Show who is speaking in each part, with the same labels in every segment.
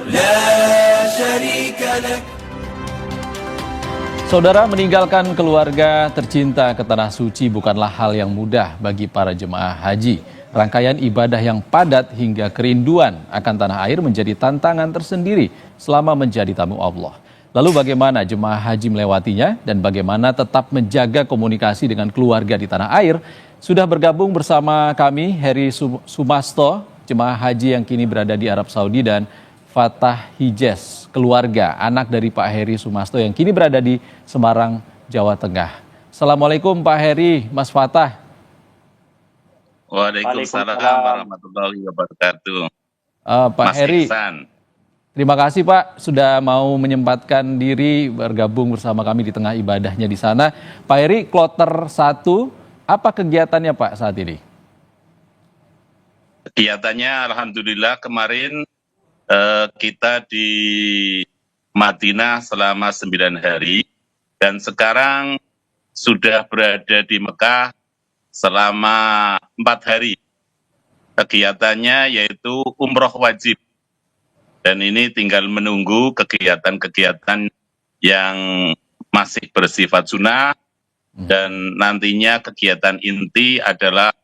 Speaker 1: لا شريك لك.
Speaker 2: Saudara, meninggalkan keluarga tercinta ke Tanah Suci bukanlah hal yang mudah bagi para jemaah haji. Rangkaian ibadah yang padat hingga kerinduan akan tanah air menjadi tantangan tersendiri selama menjadi tamu Allah. Lalu bagaimana jemaah haji melewatinya dan bagaimana tetap menjaga komunikasi dengan keluarga di tanah air? Sudah bergabung bersama kami Heri Sumasto, jemaah haji yang kini berada di Arab Saudi, dan Fatah Hijes, keluarga anak dari Pak Heri Sumasto yang kini berada di Semarang, Jawa Tengah. Assalamualaikum Pak Heri, Mas Fatah.
Speaker 3: Waalaikumsalam warahmatullahi wabarakatuh.
Speaker 2: Pak
Speaker 3: Mas
Speaker 2: Heri,
Speaker 3: Ihsan.
Speaker 2: terima kasih Pak sudah mau menyempatkan diri bergabung bersama kami di tengah ibadahnya di sana. Pak Heri, kloter 1, apa kegiatannya Pak saat ini?
Speaker 3: Kegiatannya alhamdulillah kemarin kita di Madinah selama 9 hari dan sekarang sudah berada di Mekah selama 4 hari. Kegiatannya yaitu umroh wajib. Dan ini tinggal menunggu kegiatan-kegiatan yang masih bersifat sunnah dan nantinya kegiatan inti adalah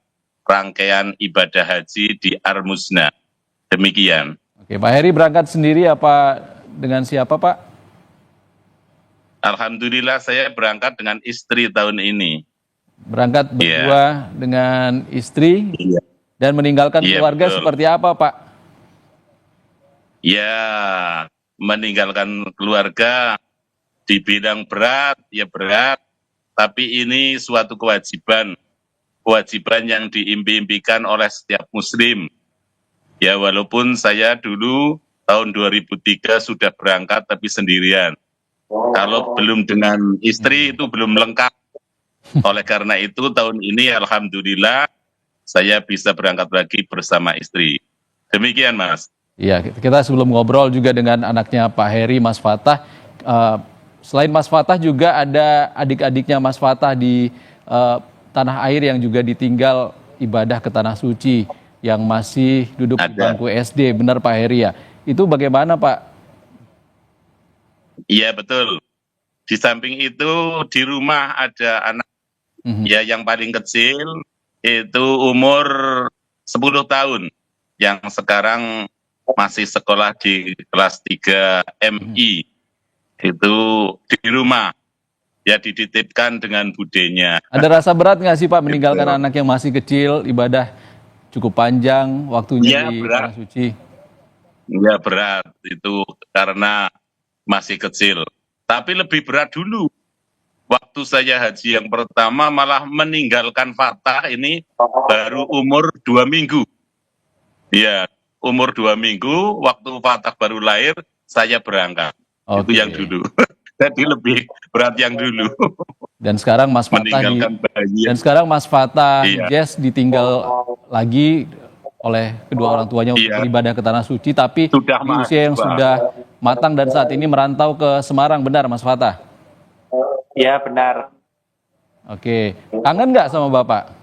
Speaker 3: rangkaian ibadah haji di Ar-Muznah. Demikian.
Speaker 2: Oke, Pak Heri berangkat sendiri apa dengan siapa Pak?
Speaker 3: Alhamdulillah saya berangkat dengan istri tahun ini.
Speaker 2: Berangkat berdua dengan istri dan meninggalkan keluarga
Speaker 3: betul.
Speaker 2: seperti apa Pak?
Speaker 3: Ya, meninggalkan keluarga dibilang berat, ya berat, tapi ini suatu kewajiban yang diimpi-impikan oleh setiap muslim. Ya, walaupun saya dulu tahun 2003 sudah berangkat tapi sendirian. Kalau belum dengan istri itu belum lengkap. Oleh karena itu tahun ini alhamdulillah saya bisa berangkat lagi bersama istri. Demikian Mas.
Speaker 2: Iya, kita sebelum ngobrol juga dengan anaknya Pak Heri, Mas Fatah. Selain Mas Fatah juga ada adik-adiknya Mas Fatah di tanah air yang juga ditinggal ibadah ke Tanah Suci, yang masih duduk di bangku SD, benar Pak Heri ya? Itu bagaimana Pak?
Speaker 3: Iya betul. Di samping itu di rumah ada anak ya yang paling kecil itu umur 10 tahun yang sekarang masih sekolah di kelas 3 MI. Itu di rumah ya dititipkan dengan budenya.
Speaker 2: Ada rasa berat nggak sih Pak meninggalkan anak yang masih kecil, ibadah cukup panjang waktunya di Tanah Suci?
Speaker 3: Ya berat itu karena masih kecil. Tapi lebih berat dulu. Waktu saya haji yang pertama malah meninggalkan Fatah ini baru umur 2 minggu. Ya, umur 2 minggu, waktu Fatah baru lahir, saya berangkat. Itu yang dulu. Jadi lebih berat yang dulu.
Speaker 2: Dan sekarang Mas Fatah Hijes ditinggal lagi oleh kedua orang tuanya untuk beribadah ke Tanah Suci, tapi di usia yang sudah matang dan saat ini merantau ke Semarang, benar Mas Fatah?
Speaker 4: Iya benar.
Speaker 2: Oke, kangen nggak sama Bapak?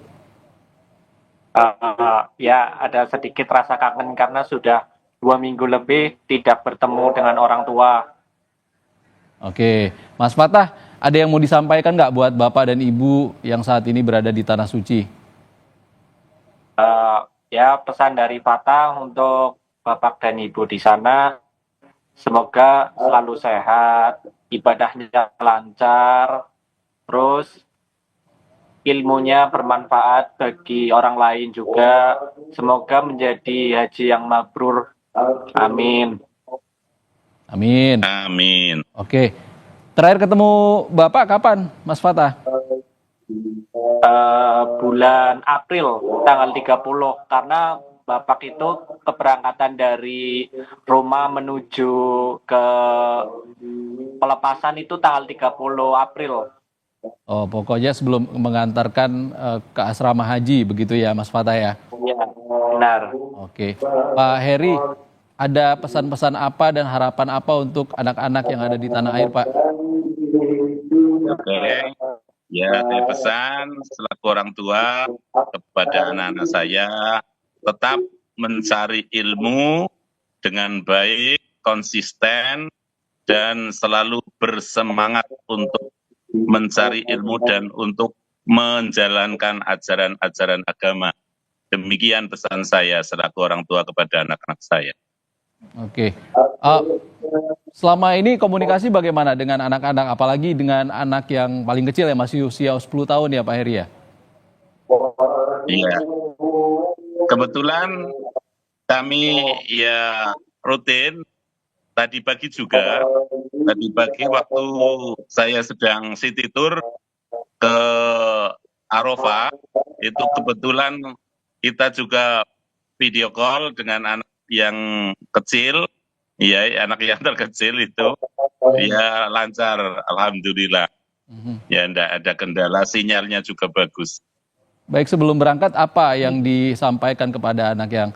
Speaker 4: Ya ada sedikit rasa kangen karena sudah 2 minggu lebih tidak bertemu dengan orang tua.
Speaker 2: Oke, Mas Fatah, ada yang mau disampaikan nggak buat Bapak dan Ibu yang saat ini berada di Tanah Suci?
Speaker 4: Ya pesan dari Fatah untuk Bapak dan Ibu di sana, semoga selalu sehat, ibadahnya lancar, terus ilmunya bermanfaat bagi orang lain juga. Semoga menjadi haji yang mabrur. Amin.
Speaker 2: Amin.
Speaker 3: Amin.
Speaker 2: Oke, terakhir ketemu Bapak kapan, Mas Fatah?
Speaker 4: Bulan April tanggal 30 karena Bapak itu keberangkatan dari Roma menuju ke pelepasan itu tanggal 30 April.
Speaker 2: Oh, pokoknya sebelum mengantarkan ke asrama haji begitu ya Mas Fatah ya?
Speaker 4: Iya, benar.
Speaker 2: Oke. Pak Heri, ada pesan-pesan apa dan harapan apa untuk anak-anak yang ada di tanah air, Pak?
Speaker 3: Oke. Ya, saya pesan selaku orang tua kepada anak-anak saya tetap mencari ilmu dengan baik konsisten dan selalu bersemangat untuk mencari ilmu dan untuk menjalankan ajaran-ajaran agama. Demikian pesan saya selaku orang tua kepada anak-anak saya.
Speaker 2: Oke. Selama ini komunikasi bagaimana dengan anak-anak, apalagi dengan anak yang paling kecil ya, masih usia 10 tahun ya Pak Heri ya?
Speaker 3: Iya. Kebetulan kami ya rutin tadi pagi juga. Tadi pagi waktu saya sedang city tour ke Arafah, itu kebetulan kita juga video call dengan anak yang kecil, ya anak yang terkecil itu, ya lancar, alhamdulillah. Ya enggak ada kendala, sinyalnya juga bagus.
Speaker 2: Baik, sebelum berangkat apa yang disampaikan kepada anak yang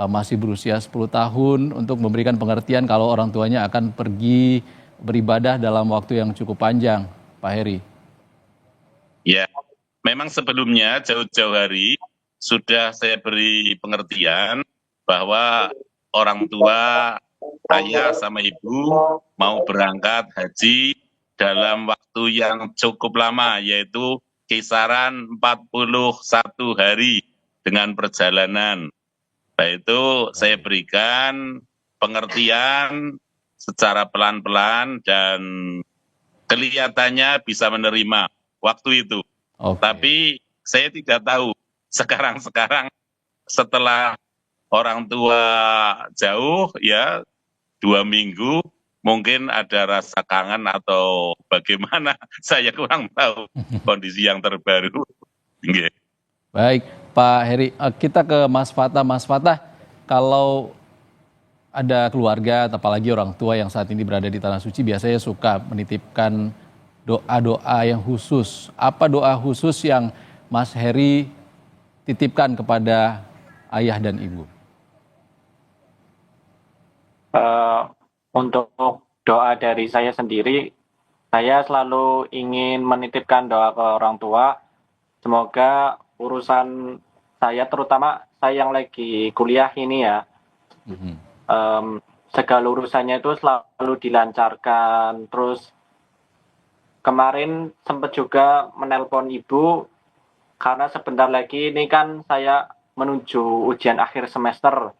Speaker 2: masih berusia 10 tahun untuk memberikan pengertian kalau orang tuanya akan pergi beribadah dalam waktu yang cukup panjang, Pak Heri?
Speaker 3: Ya, memang sebelumnya jauh-jauh hari sudah saya beri pengertian bahwa orang tua ayah sama ibu mau berangkat haji dalam waktu yang cukup lama, yaitu kisaran 41 hari dengan perjalanan. Nah, itu saya berikan pengertian secara pelan-pelan dan kelihatannya bisa menerima waktu itu.
Speaker 2: Oke.
Speaker 3: Tapi saya tidak tahu sekarang setelah orang tua jauh ya 2 minggu mungkin ada rasa kangen atau bagaimana, saya kurang tahu kondisi yang terbaru.
Speaker 2: Baik, Pak Heri, kita ke Mas Fatah. Mas Fatah, kalau ada keluarga, apalagi orang tua yang saat ini berada di Tanah Suci, biasanya suka menitipkan doa-doa yang khusus. Apa doa khusus yang Mas Heri titipkan kepada ayah dan ibu?
Speaker 4: Untuk doa dari saya sendiri, saya selalu ingin menitipkan doa ke orang tua. Semoga urusan saya, terutama saya yang lagi kuliah ini ya, segala urusannya itu selalu dilancarkan. Terus kemarin sempat juga menelpon ibu, karena sebentar lagi ini kan saya menuju ujian akhir semester.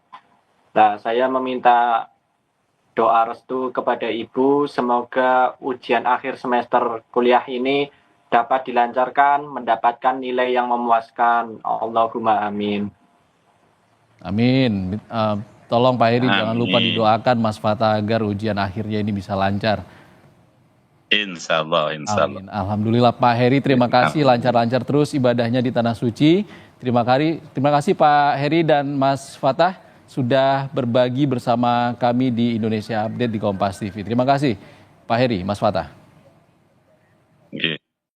Speaker 4: Nah, saya meminta doa restu kepada ibu, semoga ujian akhir semester kuliah ini dapat dilancarkan, mendapatkan nilai yang memuaskan. Allahumma amin.
Speaker 2: Amin. Tolong Pak Heri jangan lupa
Speaker 3: Amin.
Speaker 2: didoakan Mas Fatah agar ujian akhirnya ini bisa lancar.
Speaker 3: Insya Allah.
Speaker 2: Amin. Alhamdulillah Pak Heri, terima kasih, lancar-lancar terus ibadahnya di Tanah Suci. Terima kasih Pak Heri dan Mas Fatah sudah berbagi bersama kami di Indonesia Update di Kompas TV. Terima kasih Pak Heri, Mas Fatah.